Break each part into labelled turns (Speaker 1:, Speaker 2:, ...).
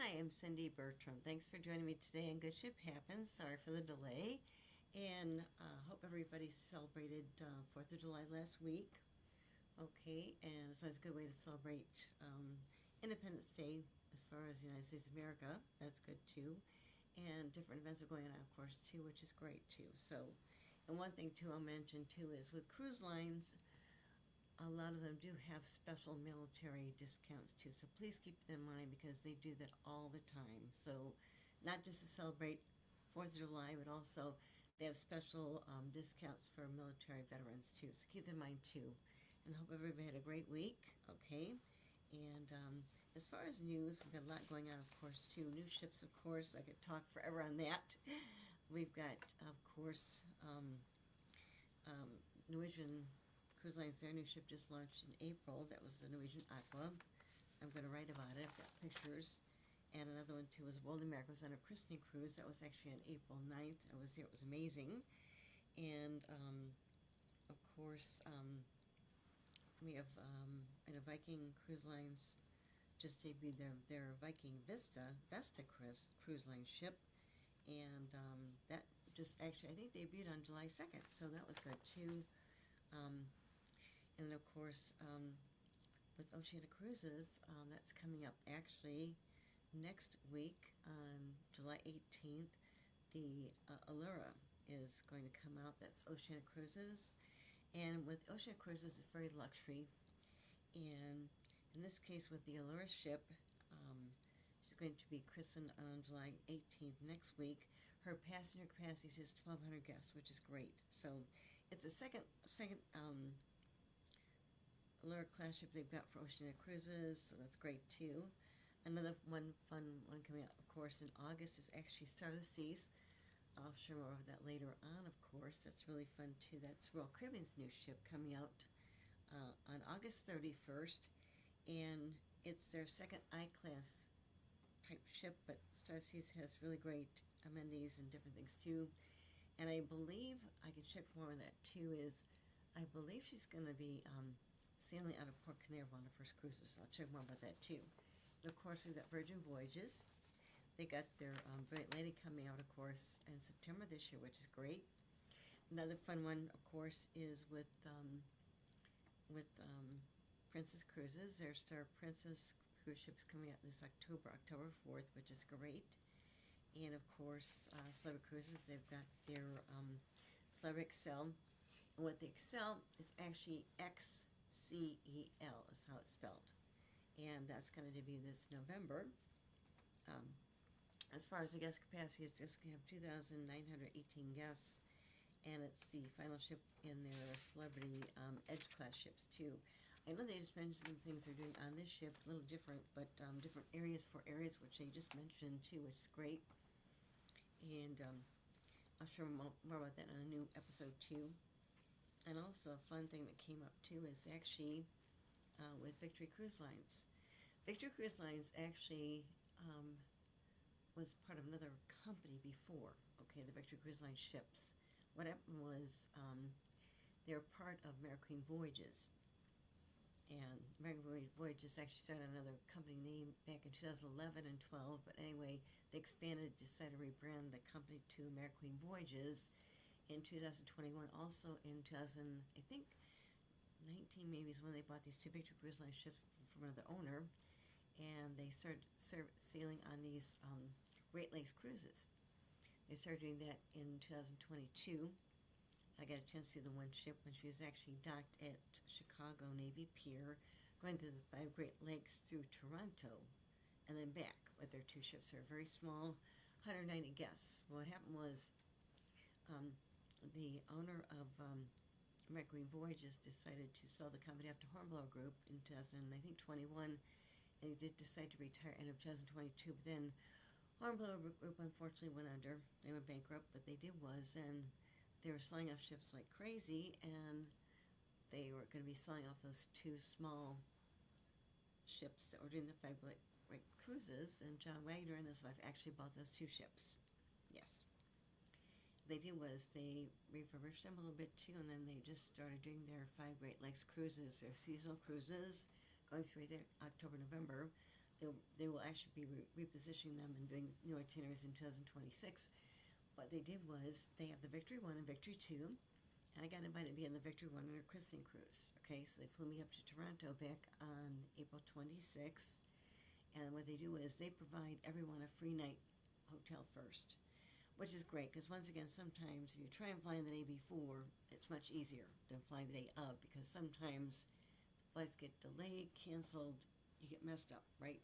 Speaker 1: Hi, I'm Cindy Bertram. Thanks for joining me today on Good Ship Happens. Sorry for the delay. And hope everybody celebrated 4th of July last week. Okay, and it's always a good way to celebrate Independence Day as far as the United States of America. That's good too. And different events are going on, of course, too, which is great too. So, and one thing too I'll mention too is with cruise lines, a lot of them do have special military discounts too, so please keep them in mind because they do that all the time. So not just to celebrate 4th of July, but also they have special discounts for military veterans too, so keep them in mind too. And hope everybody had a great week, okay? And as far as news, we've got a lot going on, of course, too. New ships, of course, I could talk forever on that. We've got, of course, Norwegian Cruise Lines, their new ship just launched in April. That was the Norwegian Aqua. I'm going to write about it. I've got pictures. And another one, too, was World America. It was on a christening cruise. That was actually on April 9th. I was there. It was amazing. And, of course, we have Viking Cruise Lines just debuted their Viking Vesta cruise line ship. And that just actually, I think, debuted on July 2nd. So that was good, too. And of course, with Oceana Cruises, that's coming up actually next week on July 18th. The Allura is going to come out. That's Oceana Cruises. And with Oceana Cruises, it's very luxury. And in this case, with the Allura ship, she's going to be christened on July 18th next week. Her passenger capacity is just 1,200 guests, which is great. So it's a second Allura class ship they've got for Oceana Cruises, so that's great too. Another fun one coming out, of course, in August is actually Star of the Seas. I'll share more of that later on, of course. That's really fun too. That's Royal Caribbean's new ship coming out on August 31st, and it's their second I-class type ship, but Star of the Seas has really great amenities and different things too. And I believe, I can check more on that too, I believe she's going to be sailing out of Port Canaveral on her first cruises, so I'll check more about that too. And of course, we've got Virgin Voyages. They got their Brilliant Lady coming out, of course, in September this year, which is great. Another fun one, of course, is with Princess Cruises. Their Star Princess cruise ship's coming out this October 4th, which is great. And of course, Celebrity Cruises, they've got their Celebrity Excel. And what the Excel is actually XCEL is how it's spelled. And that's going to debut this November. As far as the guest capacity, it's just going to have 2,918 guests. And it's the final ship in their Celebrity Edge class ships too. I know they just mentioned some things they're doing on this ship, a little different, but different areas, which they just mentioned too, which is great. And I'll share more about that in a new episode too. And also a fun thing that came up too is actually with Victory Cruise Lines. Victory Cruise Lines actually was part of another company before, okay, the Victory Cruise Line ships. What happened was they were part of American Voyages. And American Voyages actually started another company name back in 2011 and 12, but anyway, they expanded, decided to rebrand the company to American Voyages in 2021. Also in 2000, I think 19 maybe is when they bought these two Victory Cruise Line ships from another owner, and they started sailing on these Great Lakes cruises. They started doing that in 2022. I got a chance to see the one ship when she was actually docked at Chicago Navy Pier, going through the 5 Great Lakes through Toronto, and then back with their 2 ships. They're very small, 190 guests. Well, what happened was the owner of American Voyages decided to sell the company up to Hornblower Group in 2021, and he did decide to retire end of 2022, but then Hornblower Group unfortunately went under. They went bankrupt, but they were selling off ships like crazy, and they were going to be selling off those 2 small ships that were doing the 5 Great cruises, and John Wagner and his wife actually bought those 2 ships. Yes. What they did was they refurbished them a little bit too, and then they just started doing their 5 Great Lakes cruises, their seasonal cruises, going through there October, November. they will actually be repositioning them and doing new itineraries in 2026. What they did was they have the Victory 1 and Victory 2, and I got invited to be on the Victory 1 on their christening cruise. Okay, so they flew me up to Toronto back on April 26th, and what they do is they provide everyone a free night hotel first, which is great because once again, sometimes if you try and fly the day before, it's much easier than flying the day of because sometimes flights get delayed, canceled, you get messed up, right?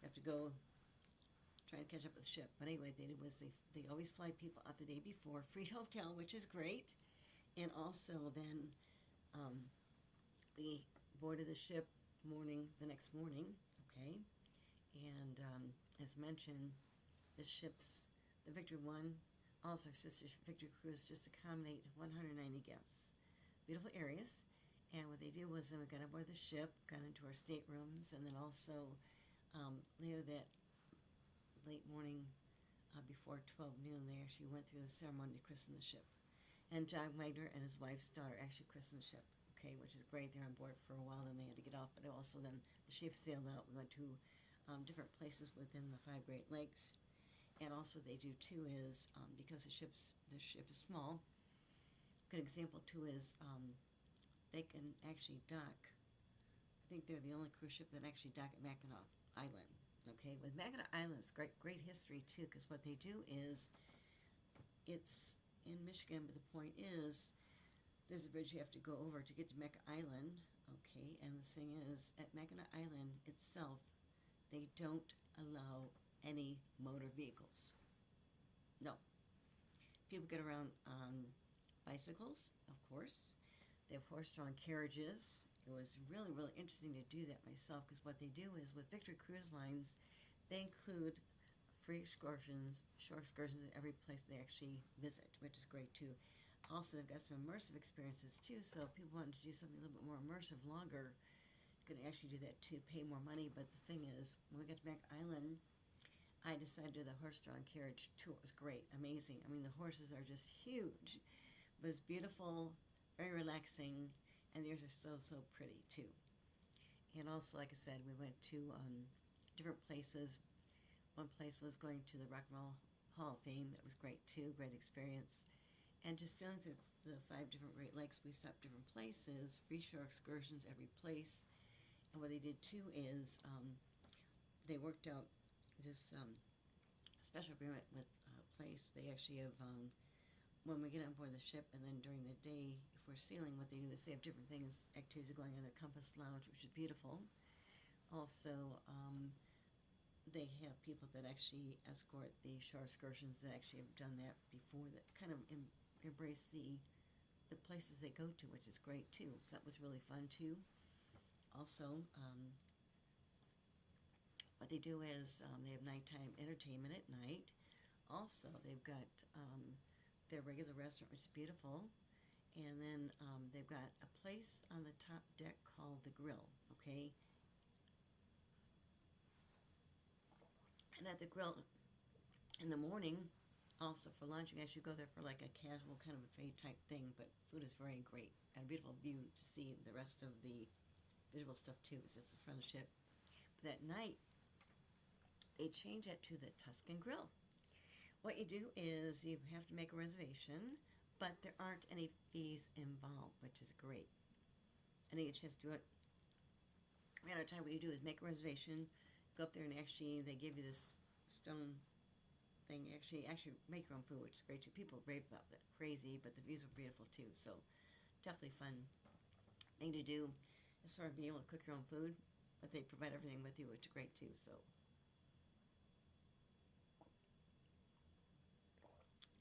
Speaker 1: You have to go try and catch up with the ship. But anyway, they did was they always fly people out the day before, free hotel, which is great, and also then we boarded the ship the next morning, okay, and as mentioned, the Victory 1, also sister Victory Cruise, just accommodate 190 guests. Beautiful areas. And what they did was then we got aboard the ship, got into our staterooms, and then also later that late morning before 12 noon, they actually went through the ceremony to christen the ship. And John Wagner and his wife's daughter actually christened the ship, okay, which is great. They're on board for a while, then they had to get off, but also then the ship sailed out. We went to different places within the 5 Great Lakes. And also they do too is, because the ship is small, good example too is they can actually dock. I think they're the only cruise ship that actually dock at Mackinac Island. Okay, with Mackinac Island, it's great history too, because what they do is, it's in Michigan, but the point is, there's a bridge you have to go over to get to Mackinac Island. Okay, and the thing is, at Mackinac Island itself, they don't allow any motor vehicles. No. People get around on bicycles, of course. They have horse-drawn carriages. It was really, really interesting to do that myself because what they do is with Victory Cruise Lines, they include free excursions, shore excursions in every place they actually visit, which is great too. Also, they've got some immersive experiences too, so if people want to do something a little bit more immersive, longer, you can actually do that too, pay more money. But the thing is, when we got to Mac Island, I decided to do the horse-drawn carriage too. It was great, amazing. I mean, the horses are just huge. It was beautiful, very relaxing, and theirs are so pretty too. And also, like I said, we went to different places. One place was going to the Rock and Roll Hall of Fame. That was great too, great experience. And just sailing through the 5 different Great Lakes, we stopped different places, free shore excursions every place. And what they did too is they worked out this special agreement with a place. They actually have when we get on board the ship, and then during the day, if we're sailing, what they do is they have different things, activities going on in their Compass Lounge, which is beautiful. Also, they have people that actually escort the shore excursions that actually have done that before, that kind of embrace the places they go to, which is great too. So that was really fun too. Also, what they do is they have nighttime entertainment at night. Also, they've got their regular restaurant, which is beautiful. And then they've got a place on the top deck called the Grill, okay? And at the Grill, in the morning, also for lunch, you actually go there for like a casual kind of buffet type thing, but food is very great. And a beautiful view to see the rest of the visual stuff too, because it's the front of the ship. But at night, they change it to the Tuscan Grill. What you do is you have to make a reservation, but there aren't any fees involved, which is great. And you get a chance to do it. Right out of time, what you do is make a reservation, go up there, and actually they give you this stone thing. Actually make your own food, which is great too. People rave about that, crazy, but the views are beautiful too. So definitely fun thing to do as far as being able to cook your own food, but they provide everything with you, which is great too. So.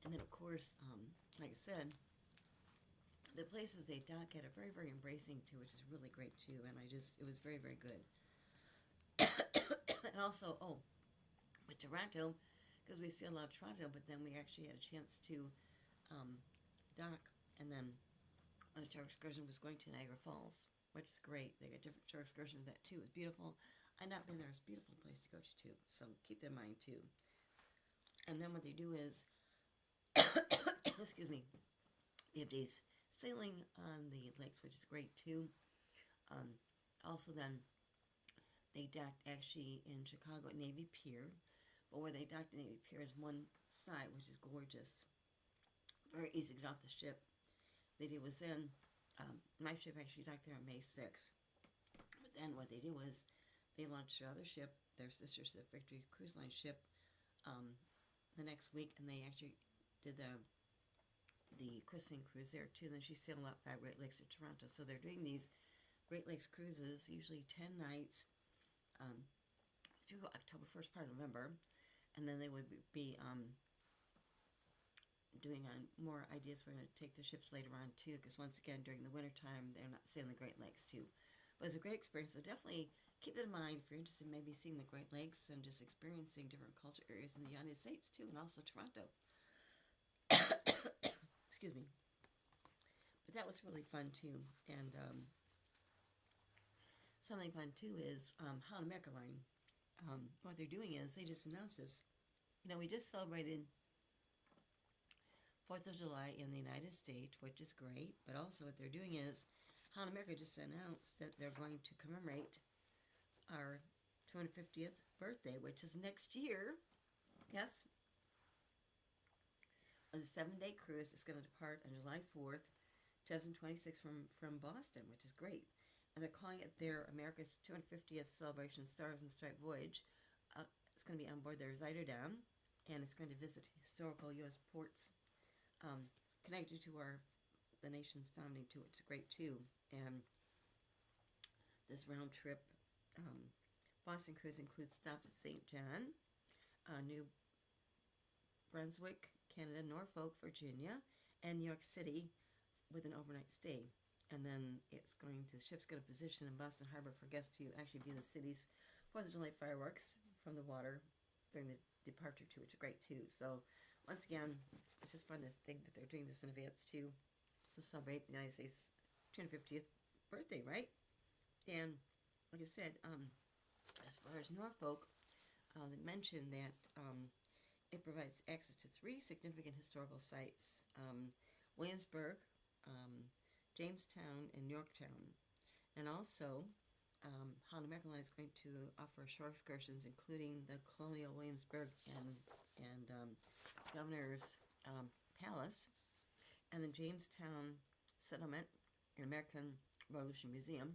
Speaker 1: And then, of course, like I said, the places they dock at are very, very embracing, too, which is really great, too. And it was very, very good. And also, with Toronto, because we sailed out of Toronto, but then we actually had a chance to dock. And then on the shore excursion was going to Niagara Falls, which is great. They got different shore excursions with that, too. It's beautiful. I've not been there. It's a beautiful place to go to, too. So keep that in mind, too. And then what they do is, excuse me, they have days sailing on the lakes, which is great too. Also then, They docked actually in Chicago at Navy Pier, but where they docked at Navy Pier is one side, which is gorgeous. Very easy to get off the ship. They did was then, my ship actually docked there on May 6th. But then what they did was they launched their other ship, their sister ship, Victory Cruise Line ship, the next week, and they actually did the christening cruise there too. And then she sailed out 5 Great Lakes to Toronto. So they're doing these Great Lakes cruises, usually 10 nights, through October, first part of November, and then they would be doing more ideas. We're going to take the ships later on too, because once again during the winter time they're not sailing the Great Lakes too. But it's a great experience, so definitely keep that in mind if you're interested in maybe seeing the Great Lakes and just experiencing different culture areas in the United States too, and also Toronto. Excuse me. But that was really fun too. And something fun too is Holland America Line. What they're doing is they just announced this. We just celebrated 4th of July in the United States, which is great. But also what they're doing is Holland America just announced that they're going to commemorate our 250th birthday, which is next year. Yes. A 7-day cruise. It's going to depart on July 4th, 2026 from Boston, which is great. And they're calling it their America's 250th Celebration Stars and Stripes Voyage. It's going to be on board their Zuiderdam, and it's going to visit historical U.S. ports connected to the nation's founding too. It's great too. And this round trip Boston cruise includes stops at St. John, New Brunswick, Canada, Norfolk, Virginia, and New York City with an overnight stay. And then the ship's going to position in Boston Harbor for guests to actually view the city's 4th of July fireworks from the water during the departure too, which is great too. So once again, it's just fun to think that they're doing this in advance too, to celebrate the United States 250th birthday, right? And like I said, as far as Norfolk, they mentioned that it provides access to 3 significant historical sites: Williamsburg, Jamestown, and Yorktown. And also, Holland America Line is going to offer shore excursions, including the Colonial Williamsburg and Governor's Palace, and the Jamestown Settlement and American Revolution Museum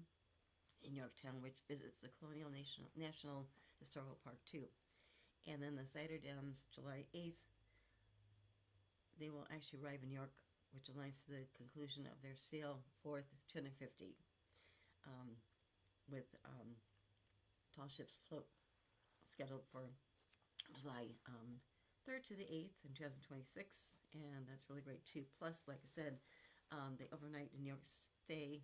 Speaker 1: in Yorktown, which visits the Colonial National Historical Park too. And then the Zuiderdams, July 8th, they will actually arrive in York, which aligns to the conclusion of their sail 4th 250, with tall ships float scheduled for July 3rd to the 8th in 2026, and that's really great too. Plus, like I said, the overnight in New York stay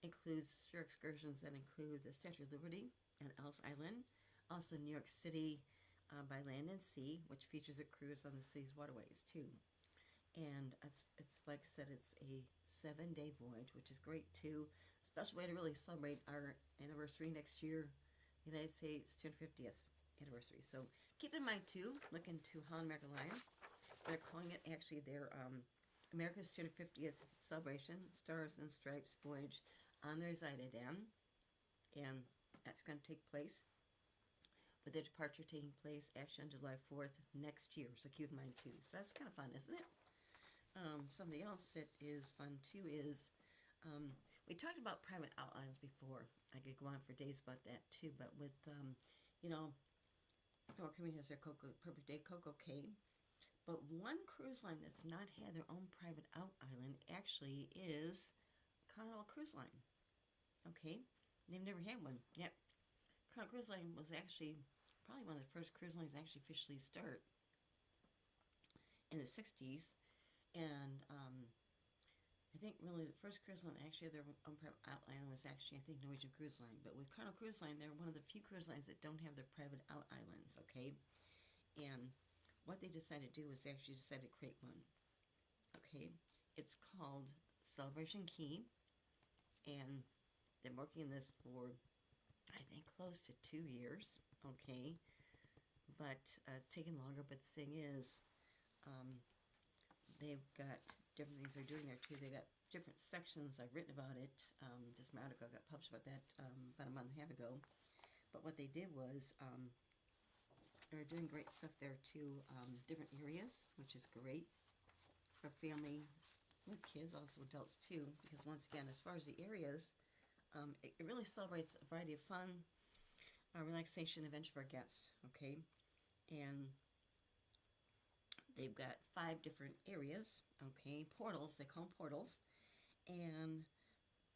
Speaker 1: includes shore excursions that include the Statue of Liberty and Ellis Island, also New York City by land and sea, which features a cruise on the city's waterways too. And it's like I said, it's a 7-day voyage, which is great too. Special way to really celebrate our anniversary next year, United States 250th anniversary. So keep in mind too, look into Holland America Line. They're calling it actually their America's 250th Celebration Stars and Stripes Voyage on their Zuiderdam, and that's going to take place, with their departure taking place actually on July 4th next year. So keep in mind too. So that's kind of fun, isn't it? Something else that is fun too is we talked about private outlines before. I could go on for days about that too, but with Royal Caribbean has their Perfect Day Coco Cay, but one cruise line that's not had their own private out island actually is Carnival Cruise Line. Okay, they've never had one yet. Carnival Cruise Line was actually probably one of the first cruise lines to actually officially start in the 60s. And I think really the first cruise line actually their own private outline was actually, I think, Norwegian Cruise Line. But with Carnival Cruise Line, they're one of the few cruise lines that don't have their private out islands, okay? And what they decided to do is they actually decided to create one, okay? It's called Celebration Key, and they're working on this for, I think, close to 2 years, okay? But it's taken longer, but the thing is, they've got different things they're doing there too. They got different sections. I've written about it. Just my article got published about that about a month and a half ago. But what they did was they're doing great stuff there too. Different areas, which is great for family with kids, also adults too. Because once again, as far as the areas, it really celebrates a variety of fun, relaxation, adventure for guests. Okay, and they've got 5 different areas. Okay, portals. They call them portals, and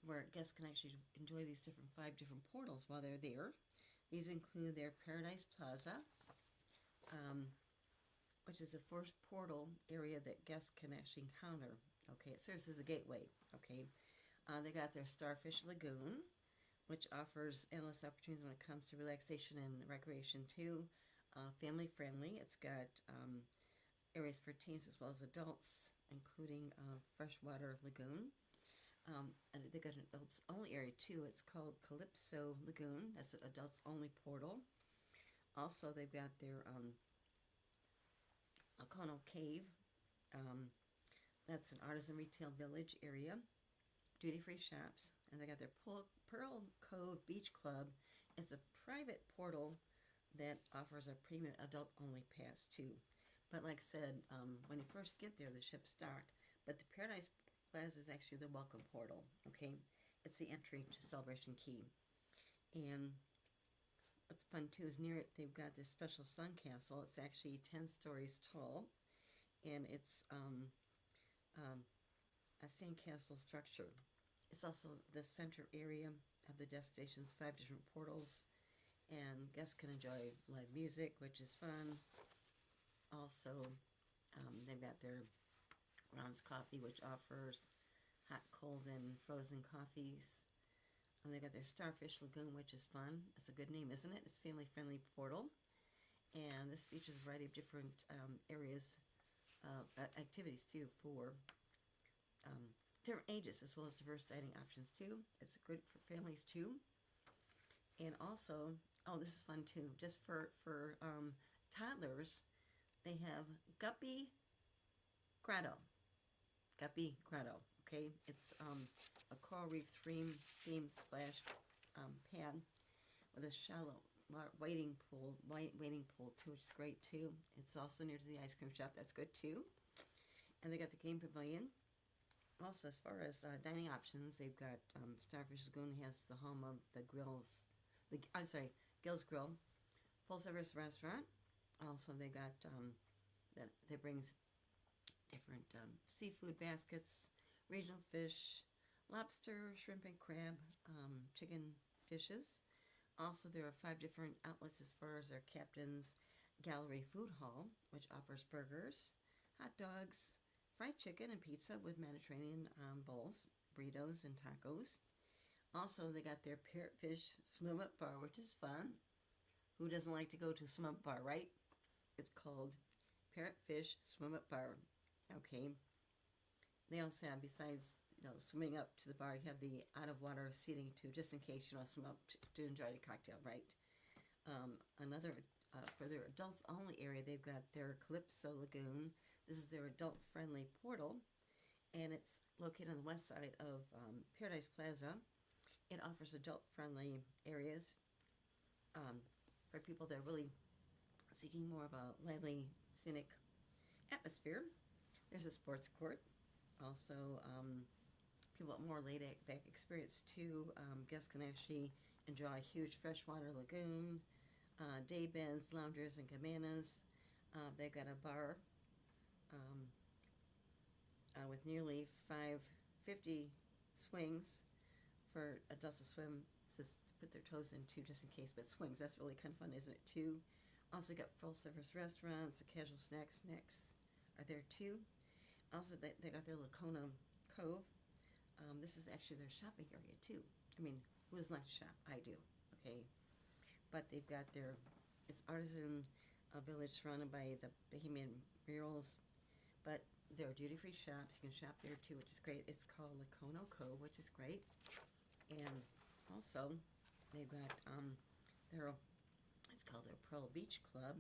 Speaker 1: where guests can actually enjoy these 5 different portals while they're there. These include their Paradise Plaza, which is the first portal area that guests can actually encounter. Okay, it serves as the gateway. Okay, they got their Starfish Lagoon, which offers endless opportunities when it comes to relaxation and recreation too. Family friendly. It's got areas for teens as well as adults, including freshwater lagoon. And they got an adults only area too. It's called Calypso Lagoon. That's an adults only portal. Also, they've got their Alcono Cave. That's an artisan retail village area. Duty-free shops. And they got their Pearl Cove Beach Club. It's a private portal that offers a premium adult-only pass too. But like I said, when you first get there, the ship's docked. But the Paradise Plaza is actually the welcome portal. Okay, it's the entry to Celebration Key. And what's fun too is near it they've got this special sun castle. It's actually 10 stories tall, and it's a sandcastle structure. It's also the center area of the destination's 5 different portals, and guests can enjoy live music, which is fun. Also, they've got their Ron's Coffee, which offers hot, cold, and frozen coffees. And they got their Starfish Lagoon, which is fun. It's a good name, isn't it? It's family-friendly portal. And this features a variety of different areas, activities too, for different ages, as well as diverse dining options too. It's good for families too. And also, oh, this is fun too. Just for toddlers, they have Guppy Grotto. Guppy Grotto. Okay, it's a coral reef themed splash pad with a shallow wading pool too, which is great too. It's also near to the ice cream shop. That's good too. And they got the game pavilion. Also, as far as dining options, they've got Starfish Lagoon has the home of the Grills. Gill's Grill, full service restaurant. Also, they got that brings different seafood baskets, regional fish, lobster, shrimp and crab, chicken dishes. Also, there are 5 different outlets as far as their Captain's Gallery Food Hall, which offers burgers, hot dogs, fried chicken and pizza with Mediterranean bowls, burritos, and tacos. Also, they got their Parrotfish Swim Up Bar, which is fun. Who doesn't like to go to a swim up bar, right? It's called Parrotfish Swim Up Bar. Okay. They also have, besides swimming up to the bar, you have the out-of-water seating too, just in case you want to swim up to enjoy the cocktail, right? Another, for their adults-only area, they've got their Calypso Lagoon. This is their adult-friendly portal, and it's located on the west side of Paradise Plaza. It offers adult-friendly areas for people that are really seeking more of a lively, scenic atmosphere. There's a sports court. Also, people want more laid-back experience too. Guests can actually enjoy a huge freshwater lagoon, day beds, loungers, and cabanas. They've got a bar with nearly 550 swings for adults to swim, to put their toes into just in case, but swings, that's really kind of fun, isn't it, too? Also got full-service restaurants, casual snacks are there, too. Also, they got their Lacona Cove. This is actually their shopping area, too. I mean, who doesn't like to shop? I do, okay? But they've got it's artisan village surrounded by the Bohemian murals, but there are duty-free shops. You can shop there, too, which is great. It's called Lacona Cove, which is great. And also, they've got it's called their Pearl Beach Club.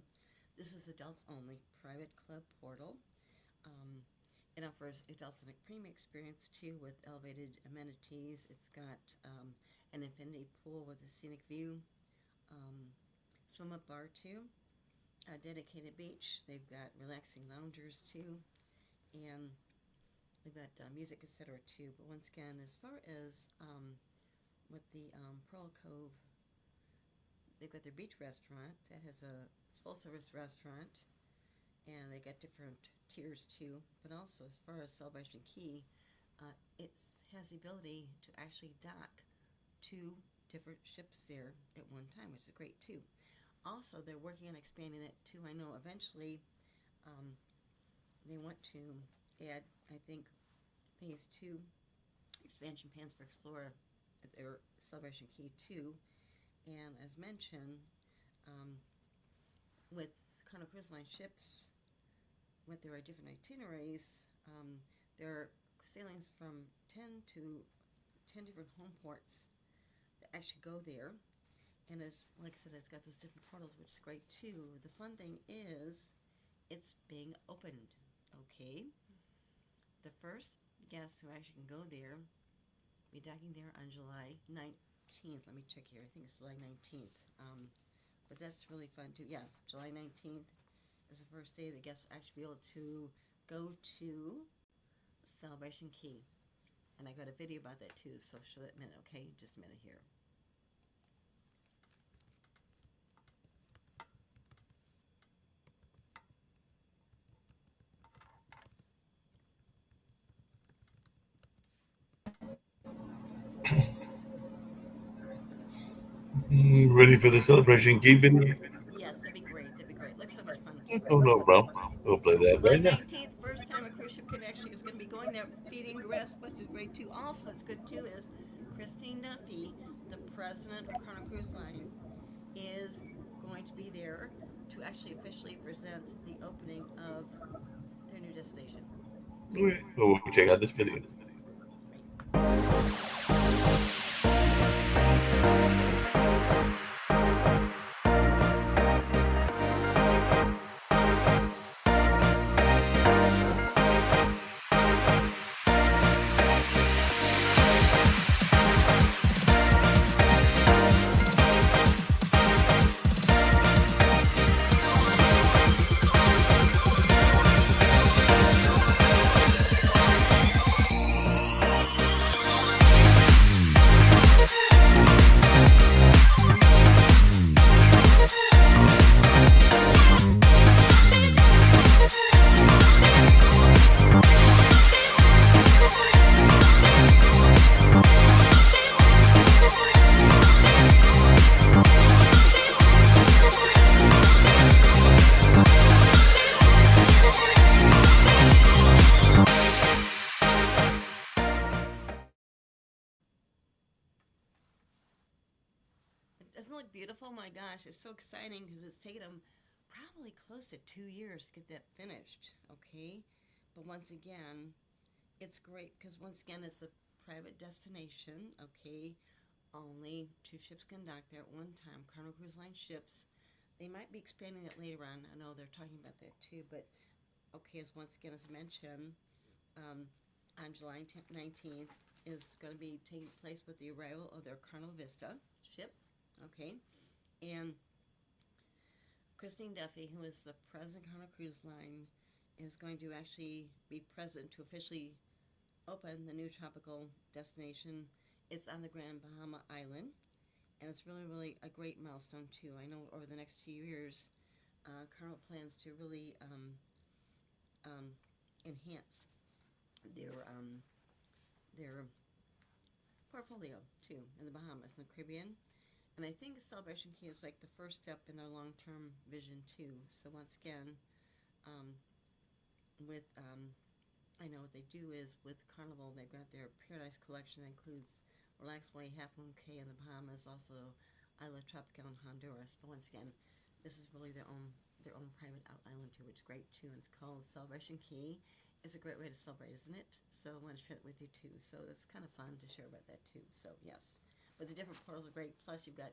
Speaker 1: This is adults only private club portal. It offers adults a premium experience too with elevated amenities. It's got an infinity pool with a scenic view. swim-up bar too, a dedicated beach. They've got relaxing loungers too, and they've got music, etc. too. But once again, as far as with the Pearl Cove, they've got their beach restaurant that has a full-service restaurant, and they got different tiers too. But also, as far as Celebration Key, it has the ability to actually dock 2 different ships there at one time, which is great too. Also, they're working on expanding it too. I know eventually they want to add, I think, phase 2 expansion plans for Explorer at their Celebration Key 2. And as mentioned, with Carnival Cruise Line ships, with their different itineraries, there are sailings from 10 different home ports that actually go there. And as, like I said, it's got those different portals, which is great too. The fun thing is, it's being opened, okay? The first guests who actually can go there, be docking there on July 19th. Let me check here. I think it's July 19th. But that's really fun too. Yeah, July 19th is the first day the guests actually be able to go to Celebration Key. And I got a video about that too, so show that in a minute, okay? Just a minute here.
Speaker 2: Ready for the Celebration Key video?
Speaker 1: Yes, that'd be great. That'd be great. Looks so much fun too.
Speaker 2: Oh, no problem. We'll play that
Speaker 1: July
Speaker 2: right now.
Speaker 1: 19th, first time a cruise ship could actually is going to be going there feeding grass, which is great too. Also, what's good too is Christine Duffy, the president of Carnival Cruise Line, is going to be there to actually officially present the opening of their new destination.
Speaker 2: Okay, well, we'll check out this video.
Speaker 1: Doesn't it look beautiful? My gosh, it's so exciting because it's taken them probably close to 2 years to get that finished, okay? But once again, it's great because once again, it's a private destination, okay? Only 2 ships can dock there at one time, Carnival Cruise Line ships. They might be expanding that later on. I know they're talking about that too, but okay, as once again, as mentioned, on July 19th is going to be taking place with the arrival of their Carnival Vista ship. Okay, and Christine Duffy, who is the president of Carnival Cruise Line, is going to actually be present to officially open the new tropical destination. It's on the Grand Bahama Island, and it's really, really a great milestone too. I know over the next 2 years, Carnival plans to really enhance their portfolio too in the Bahamas and the Caribbean. And I think Celebration Key is like the first step in their long-term vision too. So once again, I know what they do is with Carnival, they've got their Paradise Collection that includes Relax Way, Half Moon Cay in the Bahamas, also Isla Tropical in Honduras. But once again, this is really their own private island too, which is great too. And it's called Celebration Key. It's a great way to celebrate, isn't it? So I want to share it with you too. So it's kind of fun to share about that too. So yes. But the different portals are great. Plus, you've got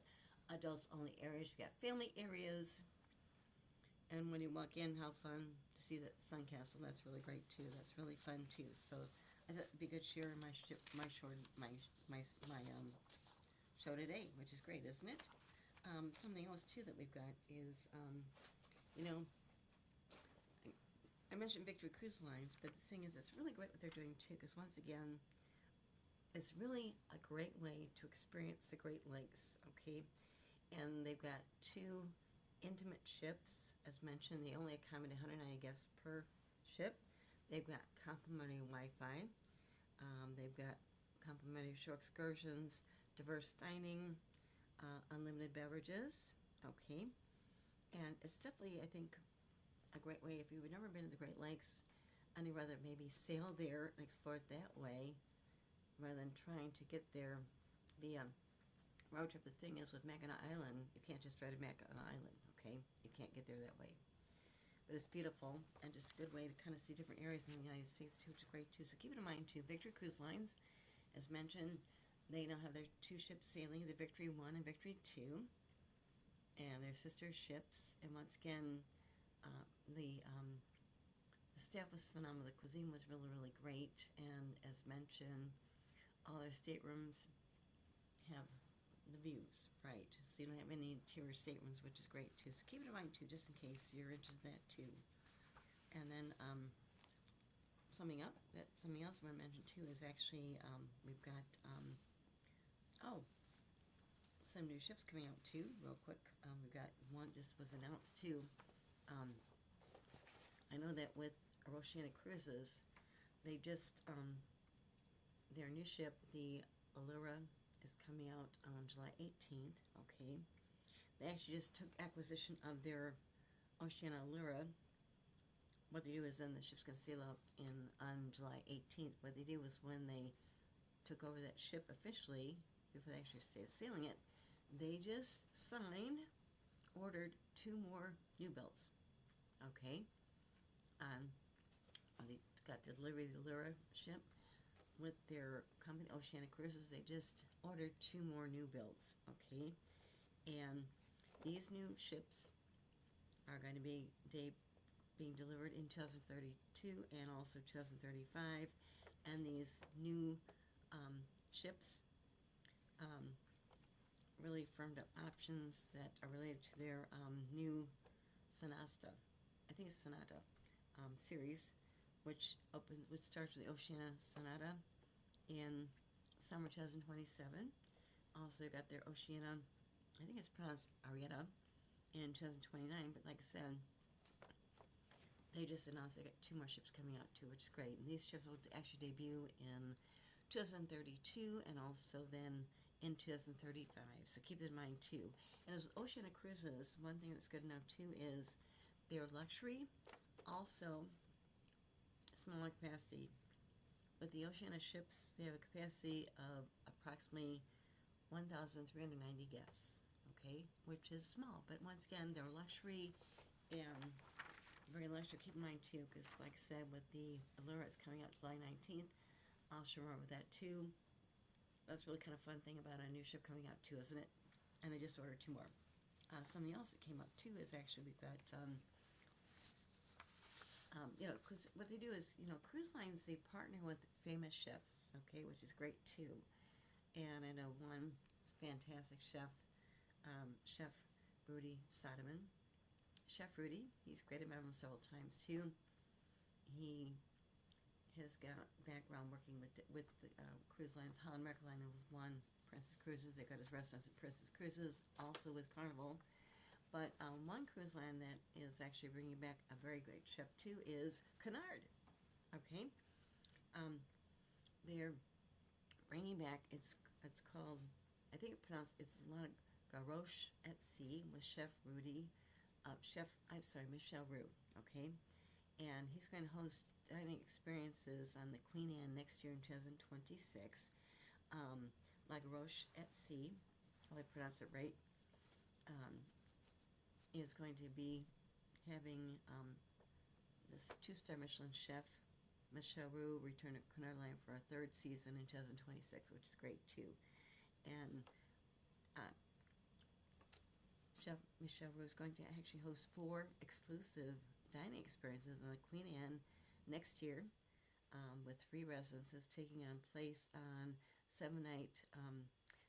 Speaker 1: adults-only areas. You've got family areas. And when you walk in, how fun to see the Sun Castle. That's really great, too. That's really fun, too. So I thought it'd be good sharing my show today, which is great, isn't it? Something else too that we've got is, you know, I mentioned Victory Cruise Lines, but the thing is, it's really great what they're doing too, because once again, it's really a great way to experience the Great Lakes, okay? And they've got 2 intimate ships. As mentioned, they only accommodate 190 guests per ship. They've got complimentary Wi-Fi. They've got complimentary shore excursions, diverse dining, unlimited beverages, okay? And it's definitely, I think, a great way if you've never been to the Great Lakes and you'd rather maybe sail there and explore it that way rather than trying to get there via road trip. The thing is with Mackinac Island, you can't just drive to Mackinac Island, okay? You can't get there that way. But it's beautiful and just a good way to kind of see different areas in the United States too, which is great too. So keep it in mind too, Victory Cruise Lines, as mentioned, they now have their 2 ships sailing, the Victory 1 and Victory 2, and their sister ships. And once again, the staff was phenomenal. The cuisine was really, really great. And as mentioned, all their staterooms have the views, right? So you don't have any interior staterooms, which is great too. So keep it in mind too, just in case you're interested in that too. And then something else I want to mention too is actually we've got some new ships coming out too, real quick. We've got one just was announced too. I know that with Oceana Cruises, they just their new ship, the Allura, is coming out on July 18th. Okay, they actually just took acquisition of their Oceana Allura. What they do is then the ship's going to sail out on July 18th. What they did was when they took over that ship officially, before they actually started sailing it, they just ordered 2 more new builds. Okay, they got the delivery of the Allura ship with their company Oceana Cruises. They just ordered 2 more new builds. Okay, and these new ships are going to be being delivered in 2032 and also 2035, and these new ships really firmed up options that are related to their new Sonata, I think it's Sonata series, which starts with the Oceana Sonata in summer 2027. Also, they've got their Oceana, I think it's pronounced Arietta, in 2029. But like I said, they just announced they got 2 more ships coming out too, which is great. And these ships will actually debut in 2032 and also then in 2035. So keep that in mind too. And as with Oceana Cruises, one thing that's good to know too is their luxury, also smaller capacity. With the Oceana ships, they have a capacity of approximately 1,390 guests, okay, which is small. But once again, they're luxury and very luxury. Keep in mind too, because like I said, with the Allura, it's coming out July 19th. I'll show more about that too. That's really kind of fun thing about a new ship coming out too, isn't it? And they just ordered 2 more. Something else that came up too is actually we've got, because what they do is, cruise lines, they partner with famous chefs, okay, which is great too. And I know one fantastic chef, Chef Rudy Soderman. Chef Rudy, he's great. I've met him several times too. He has got background working with the cruise lines. Holland America Line was one. Princess Cruises, they got his restaurants at Princess Cruises, also with Carnival. But one cruise line that is actually bringing back a very great chef too is Cunard. Okay, they're bringing back. It's called, I think it's La Garoche at Sea with Chef Rudy, Michel Roux. Okay, and he's going to host dining experiences on the Queen Anne next year in 2026. La Garoche at Sea, I'll pronounce it right, is going to be having this 2-star Michelin chef, Michel Roux, return to Cunard Line for a 3rd season in 2026, which is great too. And Chef Michel Roux is going to actually host 4 exclusive dining experiences on the Queen Anne next year, with 3 residences taking on place on 7-night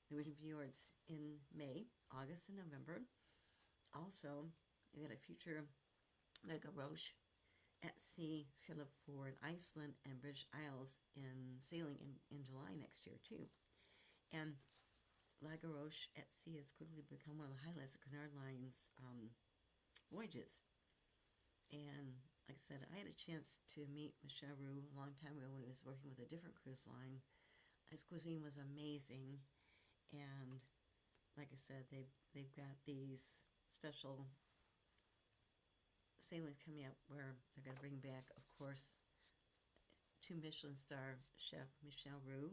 Speaker 1: Norwegian fjords in May, August and November. Also, they got a future Mega Roche at sea scheduled for Iceland and British Isles in sailing in July next year too. And Lagos at sea has quickly become one of the highlights of Cunard Line's voyages. And like I said, I had a chance to meet Michel Roux a long time ago when he was working with a different cruise line. His cuisine was amazing, and like I said, they've got these special sailings coming up where they're going to bring back, of course, two Michelin star chef Michel Roux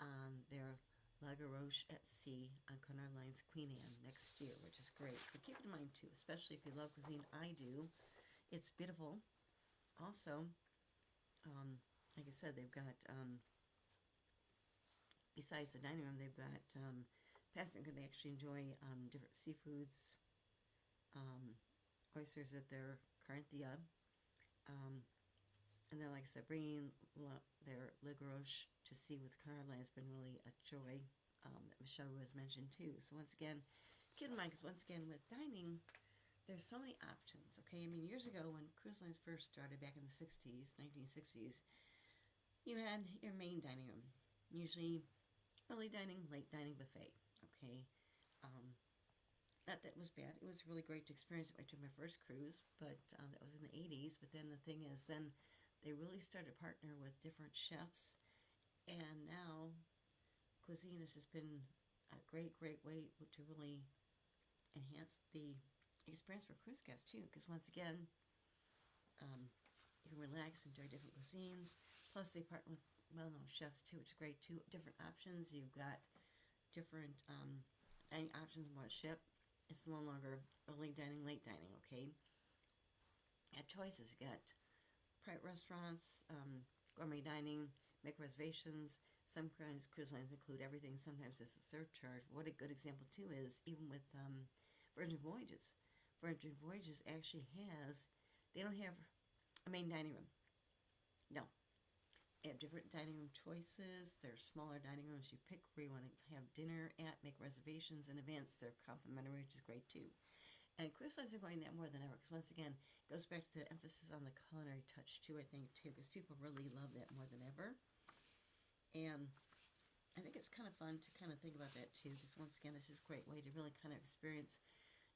Speaker 1: on their Lagos at sea on Cunard Line's Queen Anne next year, which is great. So keep in mind too, especially if you love cuisine, I do. It's beautiful. Also, like I said, they've got besides the dining room, they've got passengers can actually enjoy different seafoods, oysters at their Carinthia. And then, like I said, bringing their Le Gros to sea with Cunard Line has been really a joy. That Michelle was mentioned too. So once again, keep in mind, because once again, with dining, there's so many options. Okay, I mean, years ago when cruise lines first started back in the 60s, 1960s, you had your main dining room, usually early dining, late dining buffet. Okay, not that was bad. It was really great to experience it. I took my first cruise, but that was in the 80s. But then the thing is, then they really started to partner with different chefs, and now cuisine has just been a great way to really enhance the experience for cruise guests too. Because once again, you can relax, enjoy different cuisines. Plus, they partner with well-known chefs too, which is great too. Different options. You've got different dining options on the ship. It's no longer early dining, late dining. Okay, you have choices. You got private restaurants, gourmet dining, make reservations. Some cruise lines include everything. Sometimes it's a surcharge. What a good example too is even with Virgin Voyages. Virgin Voyages actually they don't have a main dining room. No. They have different dining room choices. They're smaller dining rooms. You pick where you want to have dinner at, make reservations in advance. They're complimentary, which is great too. And cruise lines are going that more than ever because once again, it goes back to the emphasis on the culinary touch too, I think too, because people really love that more than ever. And I think it's kind of fun to kind of think about that too, because once again, it's just a great way to really kind of experience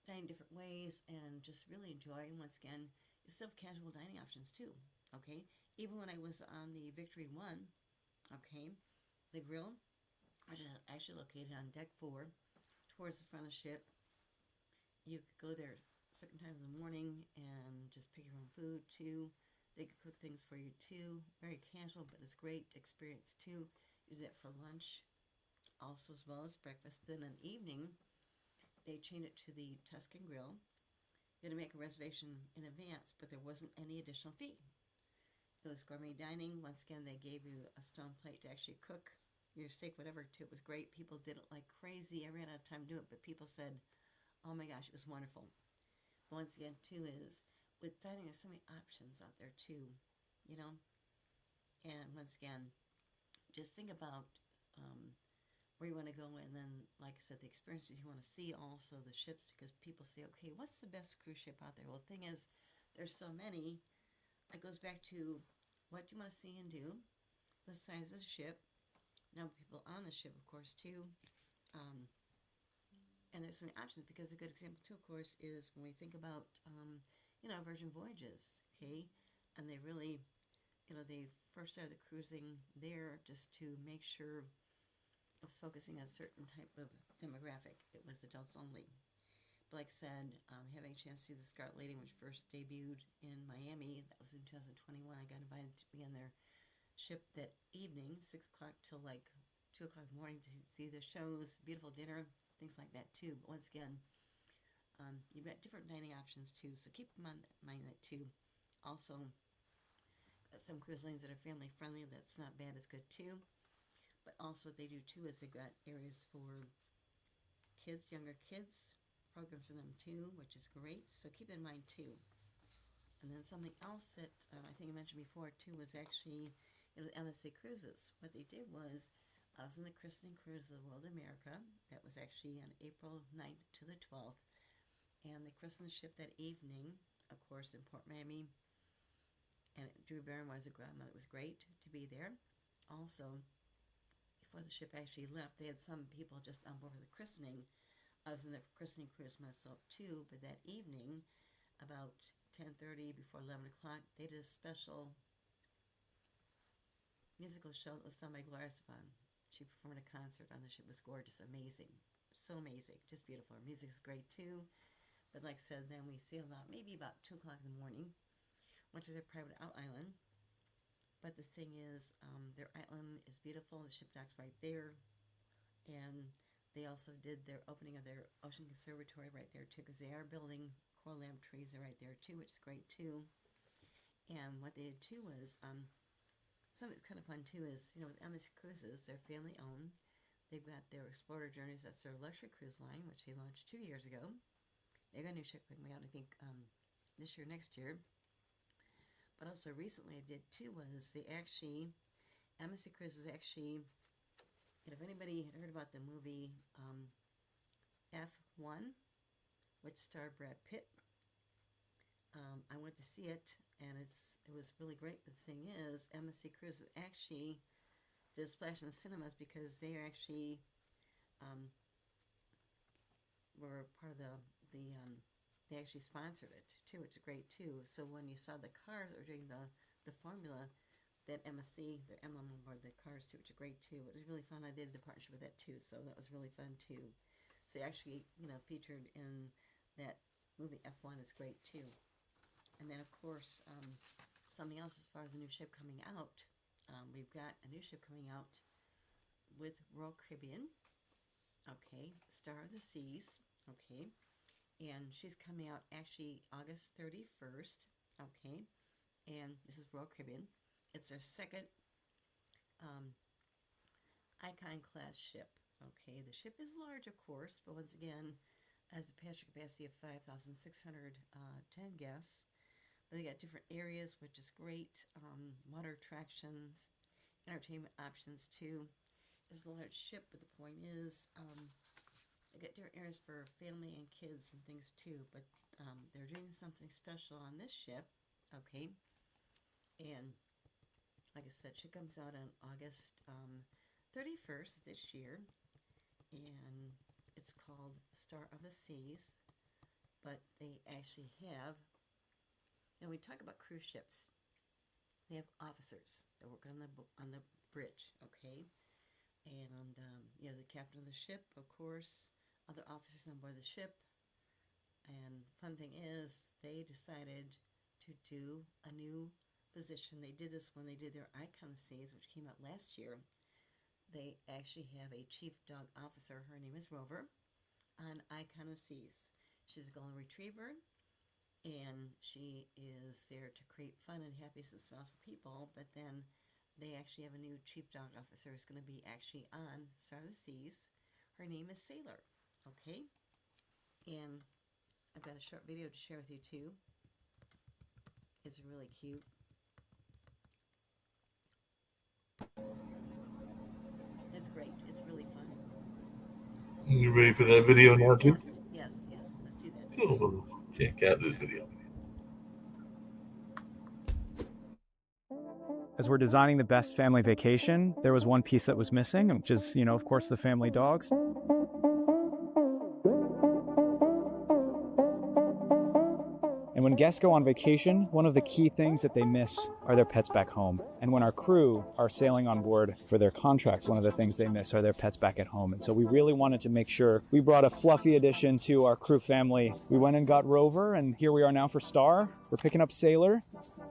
Speaker 1: dining different ways and just really enjoy. And once again, you still have casual dining options too, okay? Even when I was on the Victory 1, okay, the grill, which is actually located on deck 4, towards the front of the ship, you could go there certain times in the morning and just pick your own food too. They could cook things for you too. Very casual, but it's great experience too. Use it for lunch, also as well as breakfast. But then in the evening, they changed it to the Tuscan Grill. You had to make a reservation in advance, but there wasn't any additional fee. It was gourmet dining. Once again, they gave you a stone plate to actually cook your steak, whatever, too. It was great. People did it like crazy. I ran out of time to do it, but people said, oh my gosh, it was wonderful. But once again, too, is with dining, there's so many options out there, too, you know? And once again, just think about where you want to go, and then, like I said, the experiences you want to see, also the ships, because people say, okay, what's the best cruise ship out there? Well, the thing is, there's so many. It goes back to what do you want to see and do, the size of the ship, number of people on the ship, of course, too. And there's so many options, because a good example, too, of course, is when we think about, Virgin Voyages, okay? And they really, they first started the cruising there just to make sure it was focusing on a certain type of demographic. It was adults only. But like I said, having a chance to see the Scarlet Lady, which first debuted in Miami, that was in 2021. I got invited to be on their ship that evening, 6 o'clock till like 2 o'clock in the morning to see the shows, beautiful dinner, things like that too. But once again, you've got different dining options too, so keep in mind that too. Also, some cruise lines that are family friendly, that's not bad, it's good too. But also what they do too is they've got areas for kids, younger kids, programs for them too, which is great. So keep in mind too. And then something else that I think I mentioned before too was actually MSC Cruises. What they did was I was in the christening cruise of the World America. That was actually on April 9th to the 12th. And they christened the ship that evening, of course, in Port Miami. And Drew Barrymore was a grandmother. It was great to be there. Also, before the ship actually left, they had some people just on board for the christening. I was in the christening cruise myself too, but that evening, about 10:30, before 11 o'clock, they did a special musical show that was done by Gloria Estefan. She performed a concert on the ship. It was gorgeous, amazing, so amazing, just beautiful. Her music is great too. But like I said, then we sailed out maybe about 2 o'clock in the morning, went to their private island. But the thing is, their island is beautiful. The ship dock's right there. And they also did their opening of their ocean conservatory right there too, because they are building coral lamp trees right there too, which is great too. And what they did too was, something kind of fun too is, with Embassy Cruises, they're family owned. They've got their Explorer Journeys, that's their luxury cruise line, which they launched 2 years ago. They got a new ship coming out, I think, this year, next year. But also recently I did too was Embassy Cruises actually, and if anybody had heard about the movie F1, which starred Brad Pitt, I went to see it, and it was really great. But the thing is, Embassy Cruises actually did a splash in the cinemas because they actually were part of they actually sponsored it too, which is great too. So when you saw the cars that were doing the formula, that MSC, their emblem on board the cars too, which is great too. It was really fun. I did the partnership with that too, so that was really fun too. So actually, featured in that movie F1 is great too. And then of course, something else as far as the new ship coming out. We've got a new ship coming out with Royal Caribbean. Okay, Star of the Seas. Okay. And she's coming out actually August 31st, okay, and this is Royal Caribbean. It's their second Icon class ship, okay. The ship is large, of course, but once again, has a passenger capacity of 5,610 guests. But they got different areas, which is great, water attractions, entertainment options too. It's a large ship, but the point is, they got different areas for family and kids and things too, but they're doing something special on this ship, okay? And like I said, she comes out on August 31st this year, and it's called Star of the Seas. But they actually have, we talk about cruise ships. They have officers that work on the bridge, okay? And the captain of the ship, of course, other officers on board the ship. And fun thing is, they decided to do a new position. They did this when they did their Icon Seas, which came out last year. They actually have a chief dog officer. Her name is Rover on Icon Seas. She's a golden retriever, and she is there to create fun and happiness and smiles for people. But then they actually have a new chief dog officer who's going to be actually on Star of the Seas. Her name is Sailor, okay? And I've got a short video to share with you too. It's really cute. It's great. It's really fun.
Speaker 2: You ready for that video now too?
Speaker 1: Yes. Let's do that.
Speaker 2: Cool. Check out this video.
Speaker 3: As we're designing the best family vacation, there was one piece that was missing, which is, of course, the family dogs. And when guests go on vacation, one of the key things that they miss are their pets back home. And when our crew are sailing on board for their contracts, one of the things they miss are their pets back at home. And so we really wanted to make sure we brought a fluffy addition to our crew family. We went and got Rover, and here we are now for Star. We're picking up Sailor,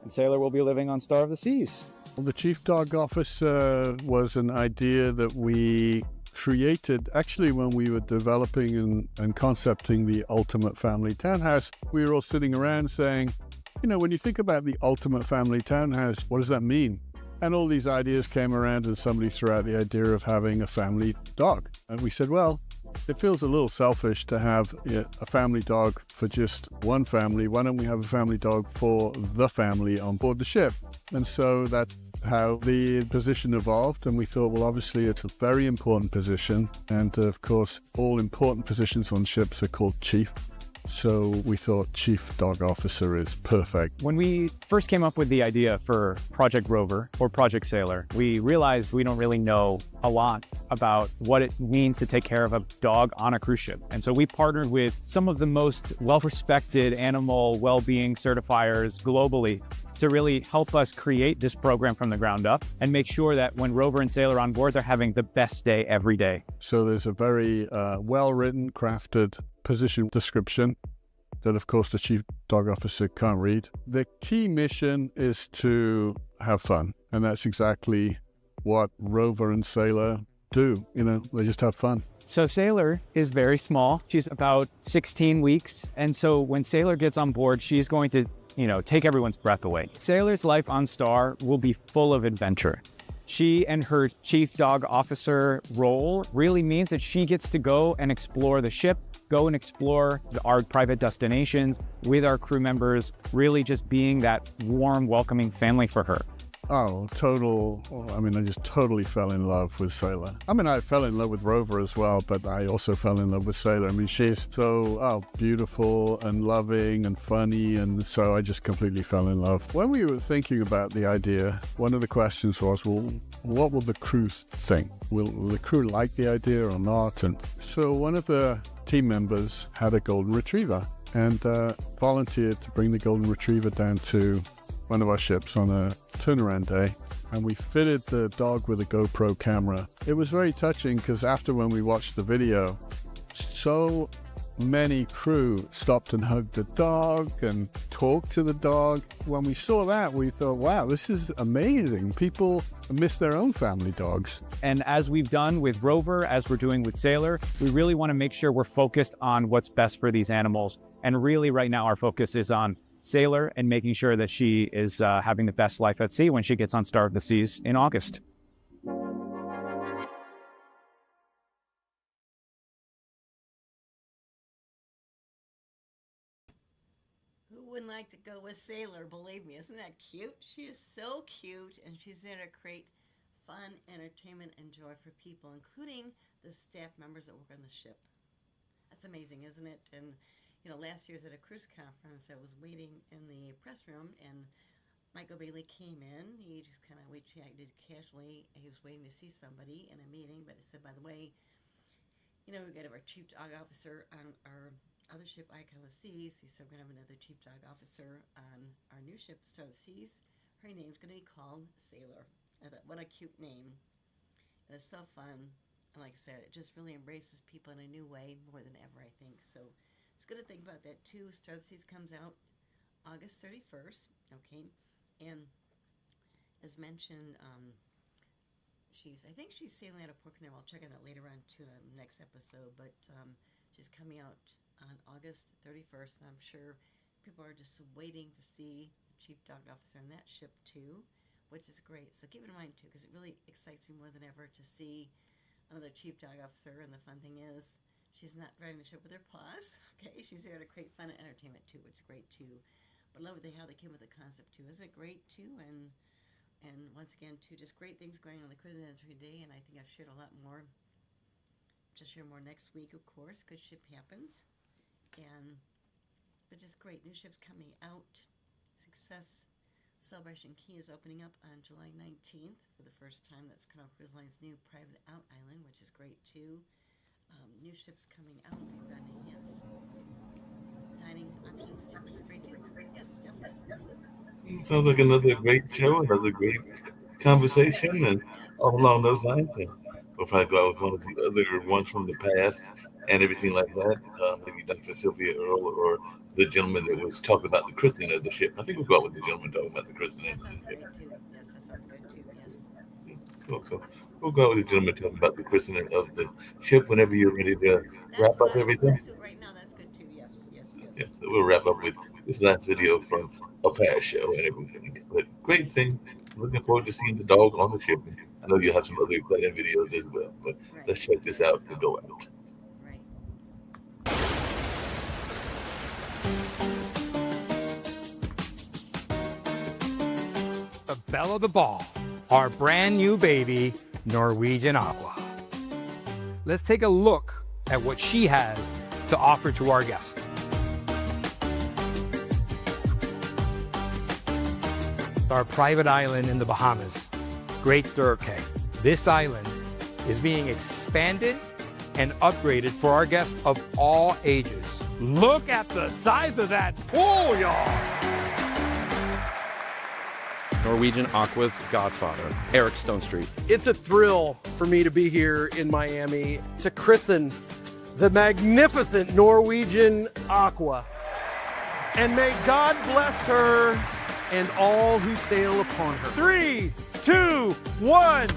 Speaker 3: and Sailor will be living on Star of the Seas.
Speaker 4: Well, the Chief Dog Officer was an idea that we created actually when we were developing and concepting the ultimate family townhouse. We were all sitting around saying, when you think about the ultimate family townhouse, what does that mean? And all these ideas came around, and somebody threw out the idea of having a family dog. And we said, well, it feels a little selfish to have a family dog for just one family. Why don't we have a family dog for the family on board the ship? And so that's how the position evolved, and we thought, well, obviously it's a very important position, and of course all important positions on ships are called chief. So we thought Chief Dog Officer is perfect.
Speaker 3: When we first came up with the idea for Project Rover or Project Sailor, we realized we don't really know a lot about what it means to take care of a dog on a cruise ship. And so we partnered with some of the most well-respected animal well-being certifiers globally to really help us create this program from the ground up and make sure that when Rover and Sailor are on board, they're having the best day every day.
Speaker 4: So there's a very well-written, crafted position description that, of course, the Chief Dog Officer can't read. The key mission is to have fun, and that's exactly what Rover and Sailor do. You know, they just have fun.
Speaker 3: So Sailor is very small. She's about 16 weeks. And so when Sailor gets on board, she's going to, take everyone's breath away. Sailor's life on Star will be full of adventure. She and her Chief Dog Officer role really means that she gets to go and explore the ship, go and explore our private destinations with our crew members, really just being that warm, welcoming family for her.
Speaker 4: I just totally fell in love with Sailor. I fell in love with Rover as well, but I also fell in love with Sailor. she's so beautiful and loving and funny, and so I just completely fell in love. When we were thinking about the idea, one of the questions was, well, what will the crew think? Will the crew like the idea or not? And so one of the team members had a golden retriever and volunteered to bring the golden retriever down to one of our ships on a turnaround day, and we fitted the dog with a GoPro camera. It was very touching because after when we watched the video, so many crew stopped and hugged the dog and talked to the dog. When we saw that, we thought, wow, this is amazing. People miss their own family dogs.
Speaker 3: And as we've done with Rover, as we're doing with Sailor, we really want to make sure we're focused on what's best for these animals. And really right now our focus is on Sailor and making sure that she is having the best life at sea when she gets on Star of the Seas in August.
Speaker 1: Who wouldn't like to go with Sailor? Believe me, isn't that cute? She is so cute, and she's there to create fun, entertainment, and joy for people, including the staff members that work on the ship. That's amazing, isn't it? And last year I was at a cruise conference. I was waiting in the press room, and Michael Bailey came in. He just kind of chatted casually. He was waiting to see somebody in a meeting, but he said, by the way, we've got our Chief Dog Officer on our other ship, Icon of the Seas. He said, we're going to have another Chief Dog Officer on our new ship, Star of the Seas. Her name's going to be called Sailor. I thought, what a cute name. And it's so fun. And like I said, it just really embraces people in a new way more than ever, I think. So it's good to think about that too. Star of the Seas comes out August 31st, okay? And as mentioned, I think she's sailing out of Port Canaveral. I'll check on that later on too in the next episode, but she's coming out on August 31st, and I'm sure people are just waiting to see the Chief Dog Officer on that ship too, which is great. So keep in mind too, because it really excites me more than ever to see another Chief Dog Officer, and the fun thing is, she's not driving the ship with her paws, okay? She's there to create fun and entertainment too, which is great too. But I love how they came with the concept too. Isn't it great too? And once again too, just great things going on the cruise industry today, and I think I've shared a lot more. Just share more next week, of course, because ship happens. But just great. New ships coming out. Success Celebration Key is opening up on July 19th for the first time. That's Carnival Cruise Line's new private out island, which is great too. New ships coming out. We've got enhanced dining options too, which is great too. Yes, definitely.
Speaker 2: Sounds like another great show, another great conversation, and all along those lines. And we'll probably go out with one of the other ones from the past and everything like that. Maybe Dr. Sylvia Earle or the gentleman that was talking about the christening of the ship. I think we'll go out with the gentleman talking about the christening of the
Speaker 1: That sounds
Speaker 2: ship.
Speaker 1: great too. Yes, that sounds good too. Yes.
Speaker 2: Cool. So we'll go out with the gentleman talking about the christening of the ship whenever you're ready to wrap up everything.
Speaker 1: Let's do it right now. That's good too. Yes.
Speaker 2: Yeah, so we'll wrap up with this last video from a past show and everything. But great thing. Looking forward to seeing the dog on the ship. I know you'll have some other exciting videos as well, but
Speaker 1: Right.
Speaker 2: let's check this out to go out.
Speaker 1: Right.
Speaker 5: belle of the ball, our brand new baby, Norwegian Aqua. Let's take a look at what she has to offer to our guests. Our private island in the Bahamas, Great Stirrup Cay. This island is being expanded and upgraded for our guests of all ages. Look at the size of that pool, y'all!
Speaker 6: Norwegian Aqua's godfather, Eric Stone Street.
Speaker 7: It's a thrill for me to be here in Miami to christen the magnificent Norwegian Aqua. And may God bless her and all who sail upon her. 3, 2, 1.